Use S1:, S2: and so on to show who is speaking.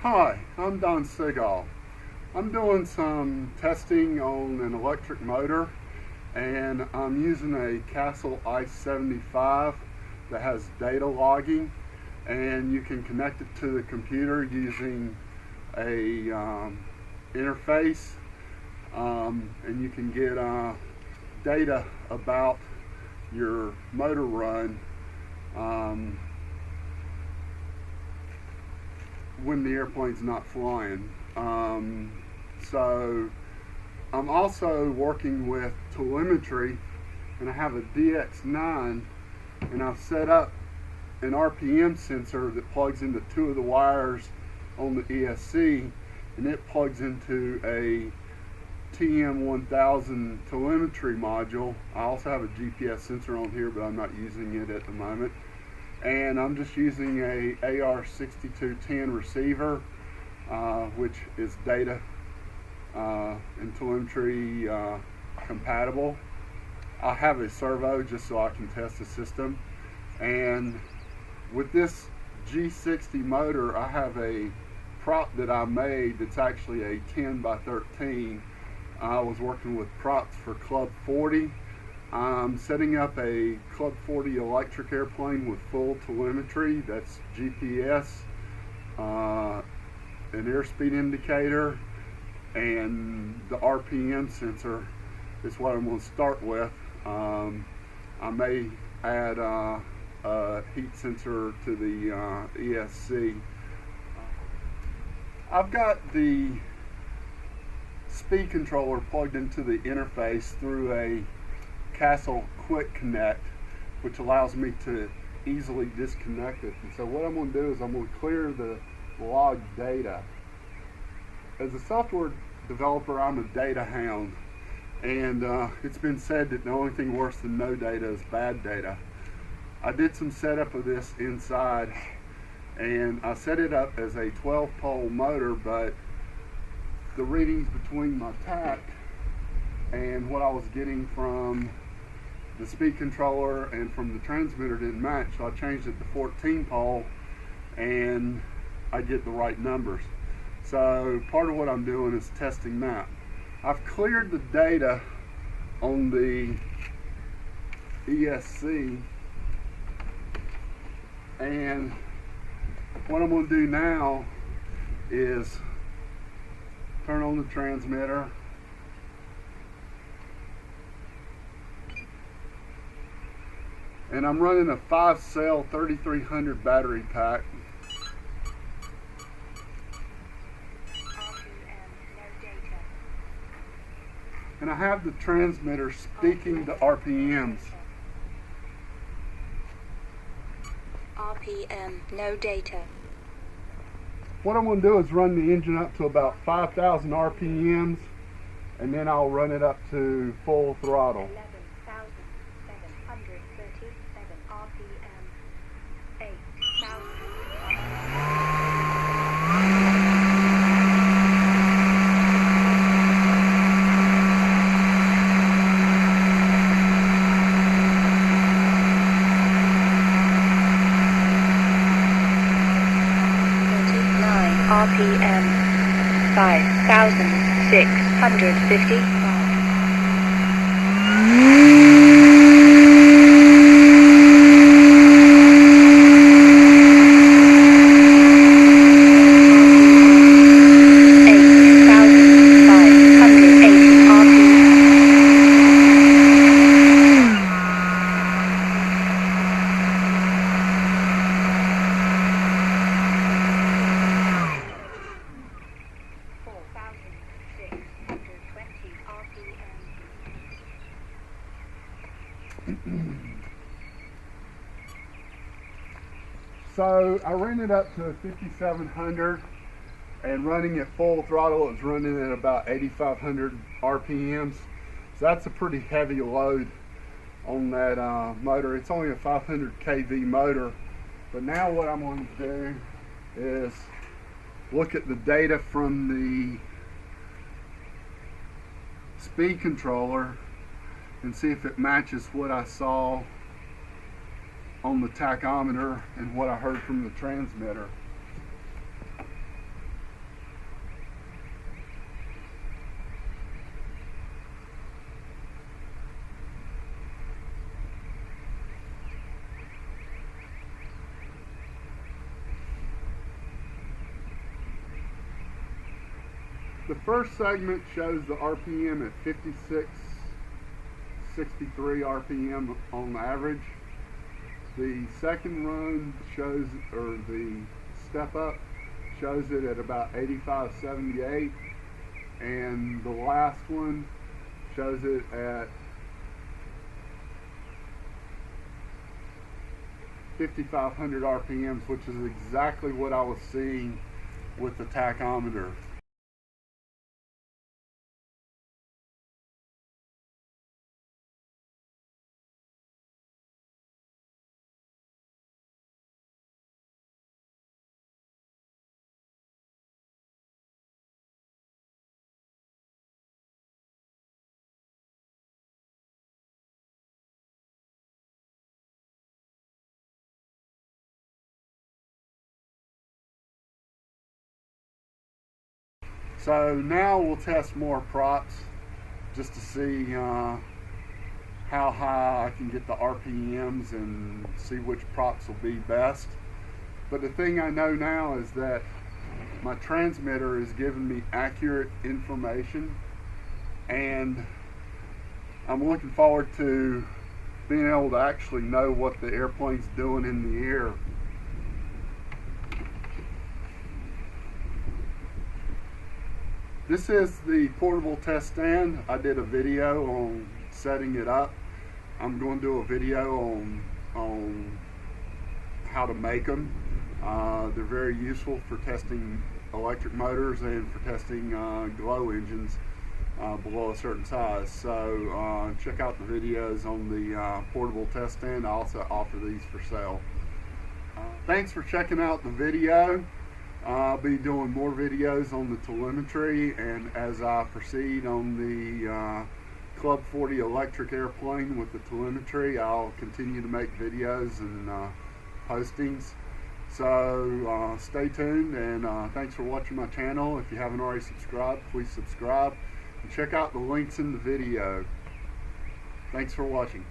S1: Hi, I'm Don Segal. I'm doing some testing on an electric motor, and I'm using a Castle i75 that has data logging, and you can connect it to the computer using a interface, and you can get data about your motor run when the airplane's not flying. So I'm also working with Telemetry, and I have a DX9, and I've set up an RPM sensor that plugs into two of the wires on the ESC, and it plugs into a TM1000 telemetry module. I also have a GPS sensor on here, but I'm not using it at the moment. And I'm just using a AR6210 receiver, which is data and telemetry compatible. I have a servo just so I can test the system. And with this G60 motor, I have a prop that I made that's actually a 10 by 13. I was working with props for Club 40. I'm setting up a Club 40 electric airplane with full telemetry. That's GPS, an airspeed indicator, and the RPM sensor is what I'm going to start with. I may add a heat sensor to the ESC. I've got the speed controller plugged into the interface through a Castle Quick Connect, which allows me to easily disconnect it. And so what I'm going to do is I'm going to clear the log data. As a software developer, I'm a data hound, and it's been said that the only thing worse than no data is bad data. I did some setup of this inside, and I set it up as a 12-pole motor, but the readings between my tack and what I was getting from the speed controller and from the transmitter didn't match, so I changed it to 14 pole, and I get the right numbers. So part of what I'm doing is testing that. I've cleared the data on the ESC, and what I'm going to do now is turn on the transmitter, and I'm running a 5-cell 3300 battery pack. And I have the transmitter speaking the RPMs.
S2: RPM, no data.
S1: What I'm going to do is run the engine up to about 5,000 RPMs, and then I'll run it up to full throttle.
S2: 11,737 RPM. 8,000. RPM 5,650.
S1: So I ran it up to 5,700, and running at full throttle, it's running at about 8,500 RPMs. So that's a pretty heavy load on that motor. It's only a 500 kV motor, but now what I'm going to do is look at the data from the speed controller and see if it matches what I saw on the tachometer and what I heard from the transmitter. The first segment shows the RPM at 5663 RPM on average. The second run shows, or the step up shows it at about 8578, and the last one shows it at 5500 RPMs, which is exactly what I was seeing with the tachometer. So now we'll test more props just to see how high I can get the RPMs and see which props will be best. But the thing I know now is that my transmitter is giving me accurate information, and I'm looking forward to being able to actually know what the airplane's doing in the air. This is the portable test stand. I did a video on setting it up. I'm going to do a video on how to make them. They're very useful for testing electric motors and for testing glow engines below a certain size. So check out the videos on the portable test stand. I also offer these for sale. Thanks for checking out the video. I'll be doing more videos on the telemetry, and as I proceed on the Club 40 electric airplane with the telemetry, I'll continue to make videos and postings. So stay tuned, and thanks for watching my channel. If you haven't already subscribed, please subscribe and check out the links in the video. Thanks for watching.